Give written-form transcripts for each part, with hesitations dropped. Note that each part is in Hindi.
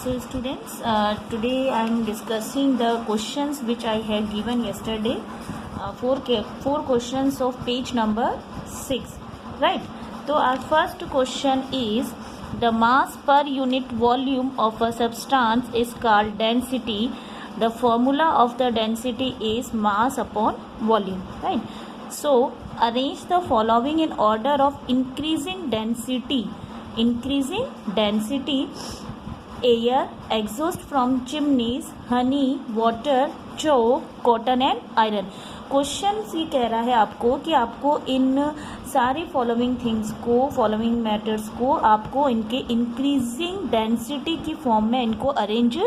So students, today I am discussing the questions which I had given yesterday. Four questions of page number 6, right? So our first question is, the mass per unit volume of a substance is called density. The formula of the density is mass upon volume, right? So arrange the following in order of increasing density. Air, exhaust from chimneys, honey, water, chalk, cotton and iron. Question ये कह रहा है आपको कि आपको इन सारे फॉलोइंग मैटर्स को आपको इनके इंक्रीजिंग डेंसिटी की फॉर्म में इनको अरेंज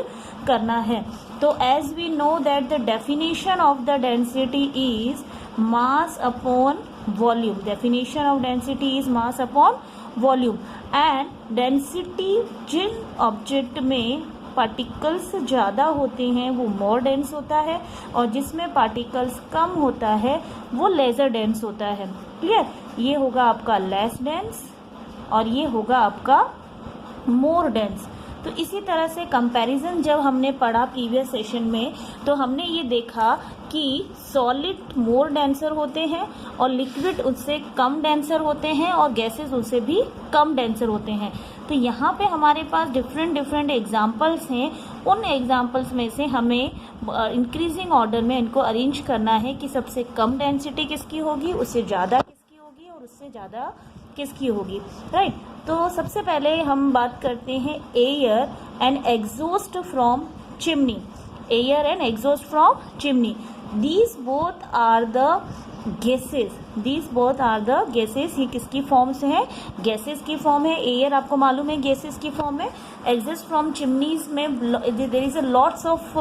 करना है. तो as we know that the definition of the density is mass upon volume. Definition of density is mass upon volume. And density जिन ऑब्जेक्ट में पार्टिकल्स ज़्यादा होते हैं वो मोर डेंस होता है, और जिसमें पार्टिकल्स कम होता है वो लेज़र डेंस होता है. क्लियर? ये होगा आपका लेस डेंस और ये होगा आपका मोर डेंस. तो इसी तरह से कंपैरिजन जब हमने पढ़ा प्रीवियस सेशन में, तो हमने ये देखा कि सॉलिड मोर डेंसर होते हैं और लिक्विड उससे कम डेंसर होते हैं और गैसेस उससे भी कम डेंसर होते हैं. तो यहाँ पे हमारे पास डिफरेंट एग्जांपल्स हैं. उन एग्जांपल्स में से हमें इंक्रीजिंग ऑर्डर में इनको अरेंज करना है कि सबसे कम डेंसिटी किसकी होगी, उससे ज़्यादा किसकी होगी और उससे ज़्यादा किसकी होगी, राइट? तो सबसे पहले हम बात करते हैं air and exhaust from chimney. Air and exhaust from chimney, these both are the gases. ये किसकी फॉर्म से है? गैसेस की फॉर्म है. एयर आपको मालूम है गैसेस की फॉर्म है. एग्जिस्ट फ्रॉम चिमनीज में there is a lots of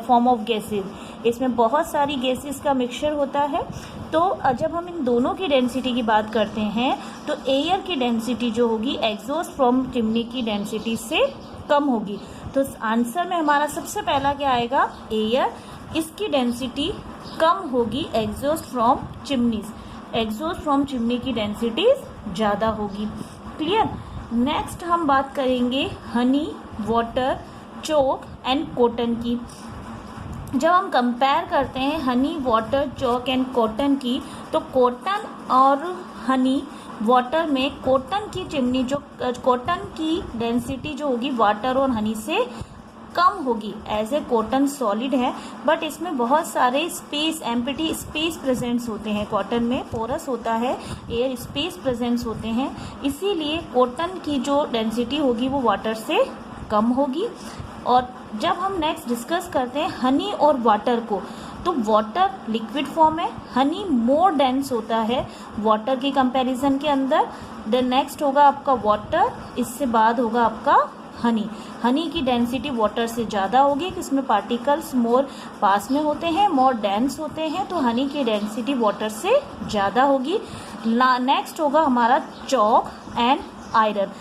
form of gases. इसमें बहुत सारी गैसेस का मिक्सचर होता है. तो जब हम इन दोनों की डेंसिटी की बात करते हैं तो एयर की डेंसिटी जो होगी एग्जॉस्ट फ्रॉम चिमनी की डेंसिटी से कम होगी. तो आंसर में हमारा सबसे पहला क्या आएगा? एयर. इसकी डेंसिटी कम होगी exhaust from chimneys. Exhaust from chimney की डेंसिटी ज़्यादा होगी. क्लियर? नेक्स्ट हम बात करेंगे Honey, water, chalk and cotton की. जब हम कंपेयर करते हैं Honey, water, chalk and cotton की, तो कॉटन और हनी वाटर में कॉटन की चिमनी जो कॉटन की डेंसिटी जो होगी वाटर और हनी से कम होगी. एज ए कॉटन सॉलिड है बट इसमें बहुत सारे एम्प्टी स्पेस प्रेजेंट्स होते हैं. कॉटन में पोरस होता है, एयर स्पेस प्रेजेंट्स होते हैं, इसीलिए कॉटन की जो डेंसिटी होगी वो वाटर से कम होगी. और जब हम नेक्स्ट डिस्कस करते हैं हनी और वाटर को, तो वाटर लिक्विड फॉर्म है, हनी मोर डेंस होता है वाटर की कंपैरिजन के अंदर. देन नेक्स्ट होगा आपका वाटर, इससे बाद होगा आपका हनी. हनी की डेंसिटी वाटर से ज़्यादा होगी कि इसमें पार्टिकल्स मोर पास में होते हैं, मोर डेंस होते हैं, तो हनी की डेंसिटी वाटर से ज़्यादा होगी. नेक्स्ट होगा हमारा चॉक एंड आयरन.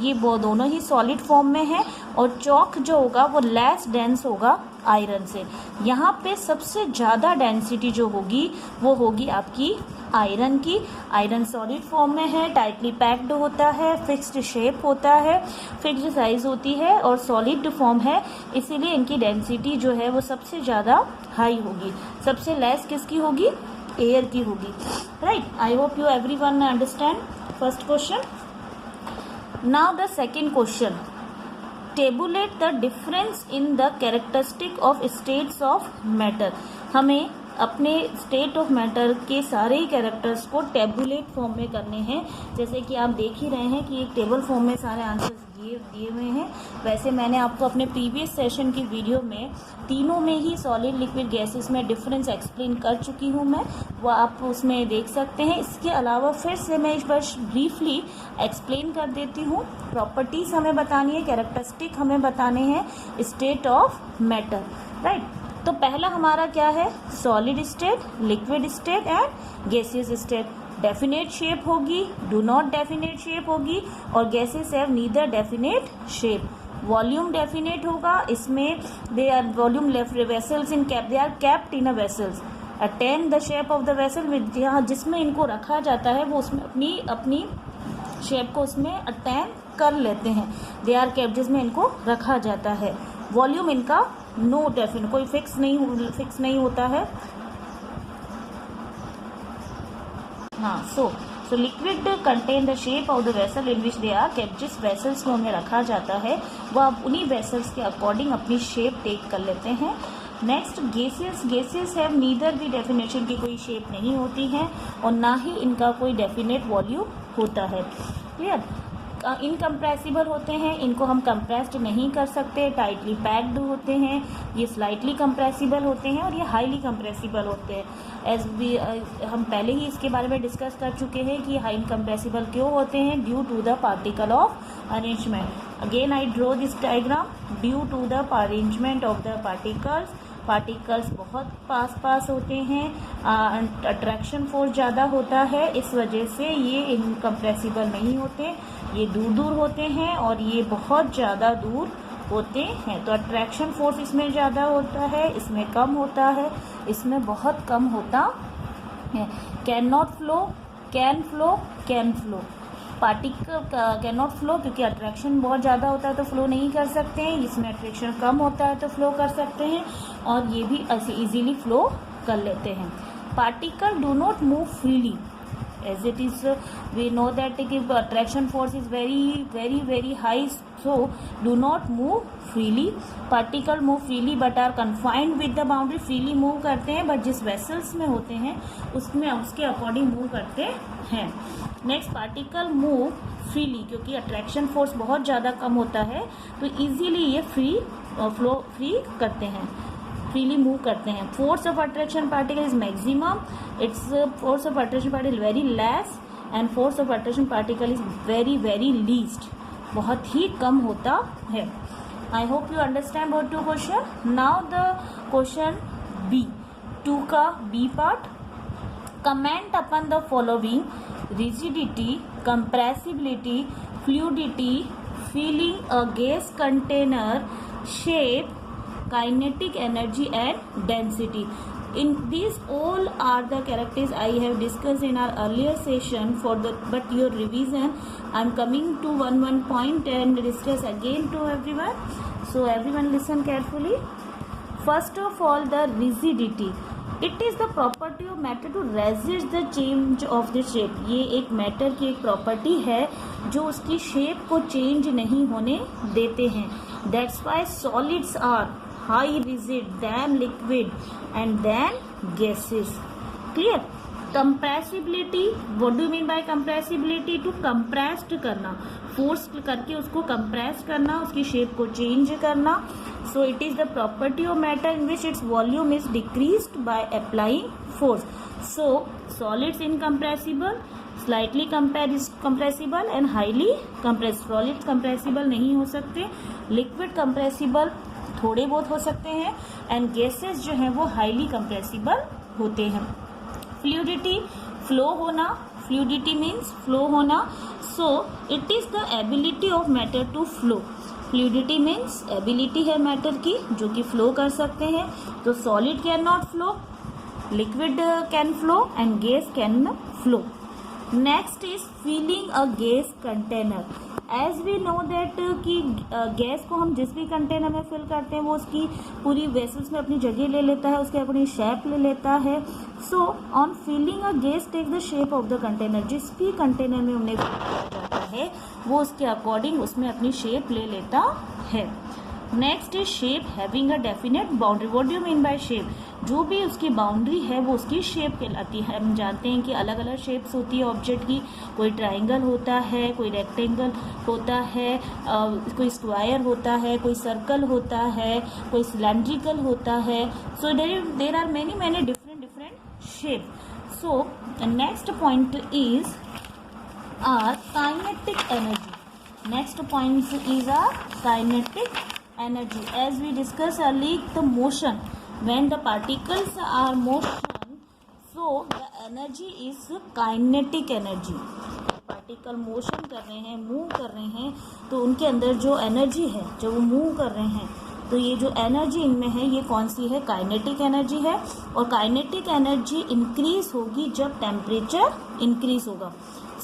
ये वो दोनों ही सॉलिड फॉर्म में है और चॉक जो होगा वो लेस डेंस होगा आयरन से. यहाँ पे सबसे ज़्यादा डेंसिटी जो होगी वो होगी आपकी आयरन की. आयरन सॉलिड फॉर्म में है, टाइटली पैक्ड होता है, फिक्स्ड शेप होता है, फिक्स्ड साइज होती है और सॉलिड फॉर्म है, इसीलिए इनकी डेंसिटी जो है वो सबसे ज़्यादा हाई होगी. सबसे लेस किसकी होगी? एयर की होगी, right? I hope you everyone understand first question. Now the second question, tabulate the difference in the characteristic of states of matter. हमें अपने स्टेट ऑफ मैटर के सारे ही कैरेक्टर्स को टेबुलेट फॉर्म में करने हैं. जैसे कि आप देख ही रहे हैं कि एक टेबल फॉर्म में सारे आंसर्स दिए हुए हैं. वैसे मैंने आपको अपने प्रीवियस सेशन की वीडियो में तीनों में ही सॉलिड लिक्विड गैसेस में डिफरेंस एक्सप्लेन कर चुकी हूँ मैं, वो आप उसमें देख सकते हैं. इसके अलावा फिर से मैं इस बार ब्रीफली एक्सप्लेन कर देती हूँ. प्रॉपर्टीज हमें बतानी है, कैरेक्टरिस्टिक हमें बताने हैं स्टेट ऑफ मैटर, राइट? तो पहला हमारा क्या है? Solid state, liquid state and gaseous state. Definite shape होगी, डू नॉट डेफिनेट शेप होगी, और gases have neither definite shape. Volume definite होगा, इसमें they are volume vessels in cap, they are capped in a vessels. Attain the shape of the vessel with, यहाँ जिसमें इनको रखा जाता है वो उसमें अपनी शेप को उसमें अटेन कर लेते हैं। दे आर केप्ट, जिसमें इनको रखा जाता है। वॉल्यूम इनका नो डेफिनेट, कोई फिक्स नहीं होता है। हाँ, so liquid contain the shape of the vessel in which they are kept. जिस वेसल्स को उन्हें रखा जाता है वह आप उन्हीं वेसल्स के अकॉर्डिंग अपनी शेप टेक कर लेते हैं। Next gases have neither the definition की कोई शेप नहीं होती है और ना ही इनका कोई डेफिनेट वॉल्यूम होता है। क्लियर? इनकम्प्रेसिबल होते हैं, इनको हम कंप्रेस्ड नहीं कर सकते, टाइटली पैक्ड होते हैं। ये स्लाइटली कंप्रेसिबल होते हैं और ये हाईली कंप्रेसिबल होते हैं। एज भी हम पहले ही इसके बारे में डिस्कस कर चुके हैं कि हाई कंप्रेसिबल क्यों होते हैं, due to the particle of arrangement. Again I draw this diagram, due to the arrangement of the particles बहुत पास होते हैं, अट्रैक्शन फोर्स ज़्यादा होता है, इस वजह से ये इनकम्प्रेसिबल नहीं होते, ये दूर होते हैं और ये बहुत ज़्यादा दूर होते हैं। तो अट्रैक्शन फोर्स इसमें ज़्यादा होता है, इसमें कम होता है, इसमें बहुत कम होता है। Can flow, particle can not flow क्योंकि अट्रैक्शन बहुत ज़्यादा होता है तो फ्लो नहीं कर सकते हैं। इसमें अट्रैक्शन कम होता है तो फ्लो कर सकते हैं और ये भी ऐसे इजीली फ्लो कर लेते हैं। Particle do not move freely as it is, we know that attraction force is very high, so do not move freely. Particle move freely but are confined with the boundary, freely move करते हैं बट जिस वेसल्स में होते हैं उसमें उसके अकॉर्डिंग मूव करते हैं। नेक्स्ट, पार्टिकल मूव फ्रीली क्योंकि अट्रैक्शन फोर्स बहुत ज़्यादा कम होता है तो इजीली ये फ्री करते हैं, फ्रीली मूव करते हैं। Force of attraction particle is maximum, it's force of attraction particle very less and force of attraction particle is very least, बहुत ही कम होता है। I hope you understand about 2 question. Now the question B, 2 का B part. Comment upon the following: rigidity, compressibility, fluidity, filling a gas container, shape, kinetic energy and density. In these all are the characters I have discussed in our earlier session. But your revision, I am coming to one point and discuss again to everyone. So everyone listen carefully. First of all, the rigidity. It is the property of matter to resist the change of the shape. ये एक मैटर की एक प्रॉपर्टी है जो उसकी शेप को चेंज नहीं होने देते हैं। That's why solids are high rigid than liquid and than gases. Clear? Compressibility, what do mean by compressibility? To compressed करना, फोर्स करके उसको कंप्रेस करना, उसकी शेप को चेंज करना। So it is the property of matter in which its volume is decreased by applying force. So solids incompressible, slightly compressible and highly compressible. Solids compressible नहीं हो सकते, liquid compressible थोड़े बहुत हो सकते हैं and gases जो हैं वो highly compressible होते हैं। Fluidity, flow होना, fluidity means flow होना. So it is the ability of matter to flow. Fluidity means ability है मैटर की जो कि फ्लो कर सकते हैं। तो solid can not flow, liquid can flow and gas can flow. Next is filling a gas container. As we know that कि गैस को हम जिस भी कंटेनर में फिल करते हैं वो उसकी पूरी वेसल्स में अपनी जगह ले लेता है, उसके अपनी शेप ले लेता है। So on filling a gas take the shape of the container. जिस भी कंटेनर में उन्हें फिल किया जाता है वो उसके अकॉर्डिंग उसमें अपनी शेप ले लेता है। Next is shape having a definite boundary. What do you mean by shape? जो भी उसकी बाउंड्री है वो उसकी शेप कहलाती है। हम जानते हैं कि अलग अलग शेप्स होती है ऑब्जेक्ट की, कोई ट्राइंगल होता है, कोई रेक्टेंगल होता है, कोई स्क्वायर होता है, कोई सर्कल होता है, कोई सिलेंड्रिकल होता है। So there are many different shape. So next point is our kinetic energy. Next point is our kinetic energy. As we discussed earlier, the motion, when the particles are motion, so the energy is kinetic energy. Particle motion कर रहे हैं, मूव कर रहे हैं, तो उनके अंदर जो एनर्जी है, जब वो मूव कर रहे हैं तो ये जो एनर्जी इनमें है ये कौन सी है? काइनेटिक एनर्जी है। और काइनेटिक एनर्जी इंक्रीज होगी जब टेम्परेचर इंक्रीज होगा।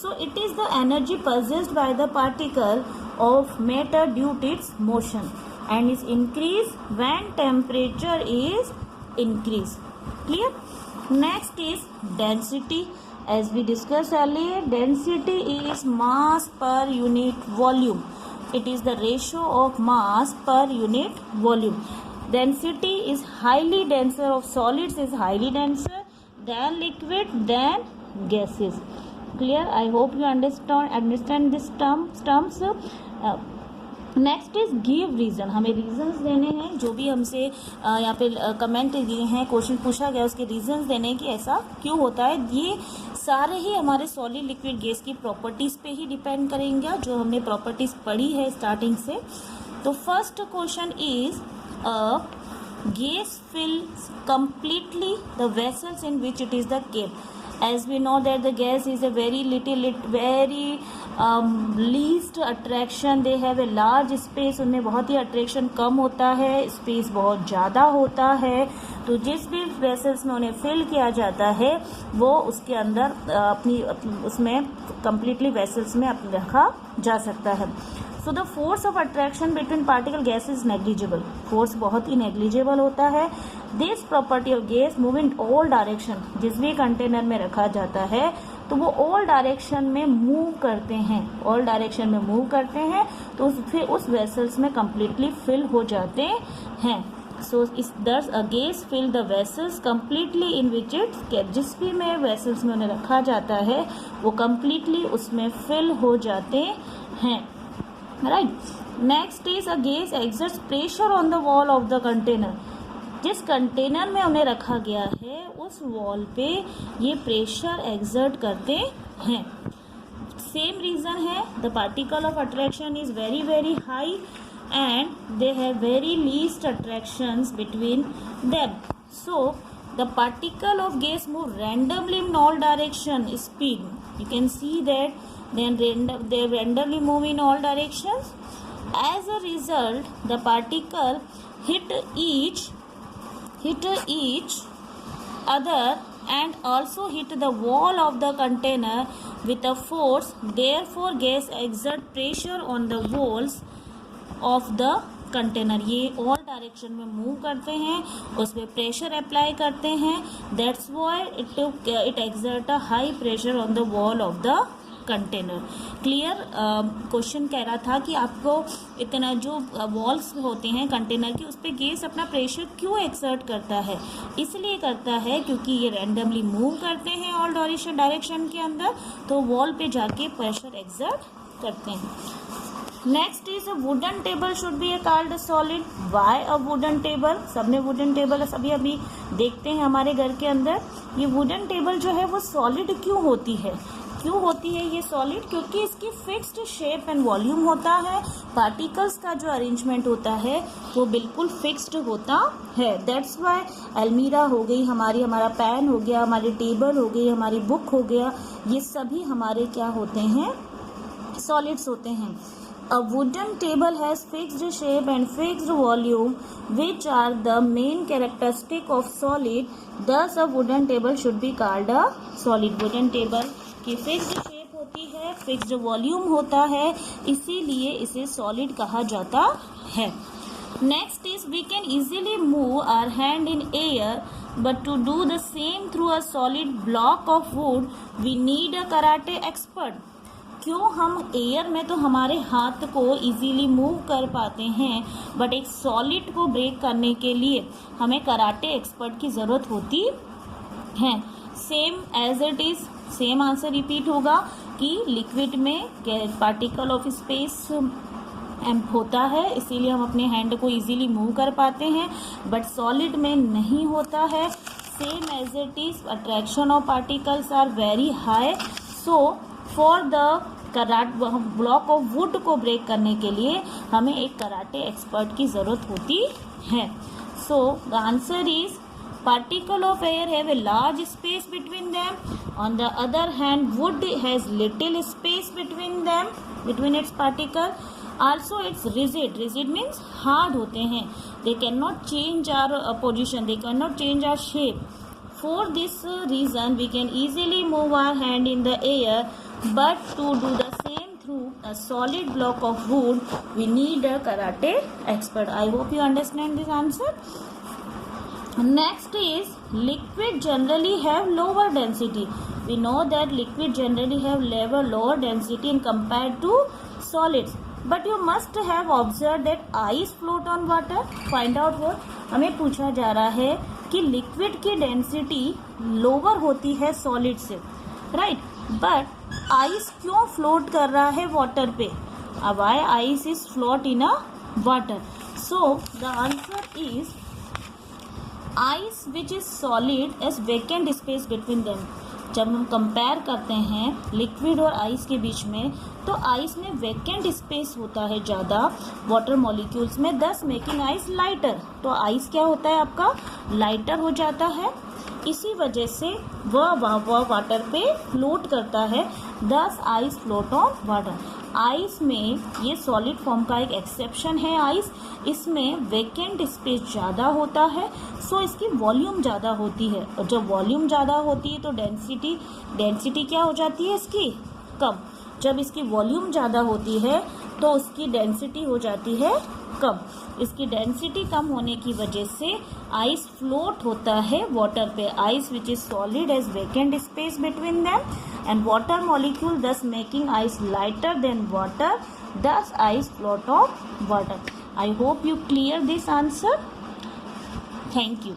So it is the energy possessed by the particle of matter due to its motion and is increased when temperature is increased. Clear? Next is density. As we discussed earlier, density is mass per unit volume. It is the ratio of mass per unit volume. Density is highly denser of solids, is highly denser than liquid than gases. Clear? I hope you understand this terms. Next is give reason. हमें रीजंस देने हैं. जो भी हमसे यहाँ पे कमेंट दिए हैं, क्वेश्चन पूछा गया, उसके रीजंस देने हैं कि ऐसा क्यों होता है. ये सारे ही हमारे सॉलिड लिक्विड गैस की प्रॉपर्टीज़ पे ही डिपेंड करेंगे, जो हमने प्रॉपर्टीज़ पढ़ी है स्टार्टिंग से. तो first question is gas fills completely the vessels in which it is the kept. As we know that the gas is a very least attraction. They have a large space. उनमें बहुत ही अट्रैक्शन कम होता है, स्पेस बहुत ज़्यादा होता है. तो जिस भी वेसल्स में उन्हें फिल किया जाता है वो उसके अंदर अपनी उसमें कम्प्लीटली वेसल्स में रखा जा सकता है. So the force of attraction between particle gas is negligible. Force बहुत ही नेग्लिजिबल होता है. This property of gas move in all direction. जिस भी कंटेनर में रखा जाता है तो वो ऑल डायरेक्शन में मूव करते हैं, ऑल डायरेक्शन में मूव करते हैं, तो फिर उस वेसल्स में कम्प्लीटली फिल हो जाते हैं. सो इस thus a gas fill the vessels completely in which it. जिस भी में वेसल्स में उन्हें रखा जाता है वो कम्प्लीटली उसमें फिल हो जाते हैं. Right. Next is a gas exerts pressure on the wall of the container. जिस कंटेनर में उन्हें रखा गया है उस वॉल पे ये प्रेशर एक्सर्ट करते हैं. सेम रीजन है. The particle of attraction is very very high and they have very least attractions between them. So the particle of gas move randomly in all direction speed. You can see that they randomly move in all directions. As a result, the particle hit each other and also hit the wall of the container with a force. Therefore gas exert pressure on the walls of the container. ये ऑल डायरेक्शन में मूव करते हैं, उस पर प्रेशर अप्लाई करते हैं. That's why it exert a high pressure on the wall of the container. Clear? Question कह रहा था कि आपको इतना जो वॉल्स होते हैं कंटेनर की, उस पर गैस अपना प्रेशर क्यों एक्सर्ट करता है. इसलिए करता है क्योंकि ये रैंडमली मूव करते हैं ऑल डायरेक्शन के अंदर, तो वॉल पे जाके प्रेशर एक्सर्ट करते हैं. Next is a wooden table should be called solid. Why a wooden table? सबने वुडन टेबल सभी अभी देखते हैं हमारे घर के अंदर. ये वुडन टेबल जो है वो सॉलिड क्यों होती है? क्यों होती है ये सॉलिड? क्योंकि इसकी फिक्स्ड शेप एंड वॉल्यूम होता है. पार्टिकल्स का जो अरेंजमेंट होता है वो बिल्कुल फिक्स्ड होता है. दैट्स वाई अलमीरा हो गई हमारी, हमारा पेन हो गया, हमारी टेबल हो गई, हमारी बुक हो गया, ये सभी हमारे क्या होते हैं? सॉलिड्स होते हैं. A wooden table has fixed shape and fixed volume, which are the main characteristic of solid. Thus, a wooden table should be called a solid. Wooden table की fixed shape होती है, fixed volume होता है, इसीलिए इसे solid कहा जाता है. Next is we can easily move our hand in air, but to do the same through a solid block of wood, we need a karate expert. क्यों हम एयर में तो हमारे हाथ को इजीली मूव कर पाते हैं, बट एक सॉलिड को ब्रेक करने के लिए हमें कराटे एक्सपर्ट की ज़रूरत होती है. Same as it is, same answer repeat होगा कि लिक्विड में पार्टिकल ऑफ स्पेस होता है, इसीलिए हम अपने हैंड को इजीली मूव कर पाते हैं, बट सॉलिड में नहीं होता है. Same as it is, attraction of particles are very high. So for the block of wood को ब्रेक करने के लिए हमें एक कराटे एक्सपर्ट की ज़रूरत होती है. So the answer is particle of air have a large space between them. On the other hand wood has little space between them, between its particle. Also it's rigid. Rigid means hard होते हैं. They can not change our position, they can not change our shape. For this reason we can easily move our hand in the air but to do the same through a solid block of wood, we need a karate expert. I hope you understand this answer. Next is liquid generally have lower density. We know that liquid generally have lower density in compared to solids. But you must have observed that ice float on water. Find out what. हमें पूछा जा रहा है कि लिक्विड की डेंसिटी लोअर होती है सॉलिड से, राइट? बट आइस क्यों फ्लोट कर रहा है वाटर पे? Why ice is float in a water? So the answer is ice which is solid as vacant space between them. जब हम कंपेयर करते हैं लिक्विड और आइस के बीच में, तो आइस में वेकेंट स्पेस होता है ज़्यादा वाटर मॉलिक्यूल्स में, दस मेकिंग आइस लाइटर. तो आइस क्या होता है आपका? लाइटर हो जाता है. इसी वजह से वह वाटर पे फ्लोट करता है, दस ice float on water. Ice में ये सॉलिड फॉर्म का एक एक्सेप्शन है आइस. इसमें वेकेंट स्पेस ज़्यादा होता है, सो इसकी वॉल्यूम ज़्यादा होती है. और जब वॉल्यूम ज़्यादा होती है तो डेंसिटी क्या हो जाती है इसकी? कम. जब इसकी वॉल्यूम ज़्यादा होती है तो उसकी डेंसिटी हो जाती है कम. इसकी डेंसिटी कम होने की वजह से आइस फ्लोट होता है वाटर पे. Ice which is solid as vacant space between them and water molecule thus making ice lighter than water, thus ice float on water. I hope you clear this answer. Thank you.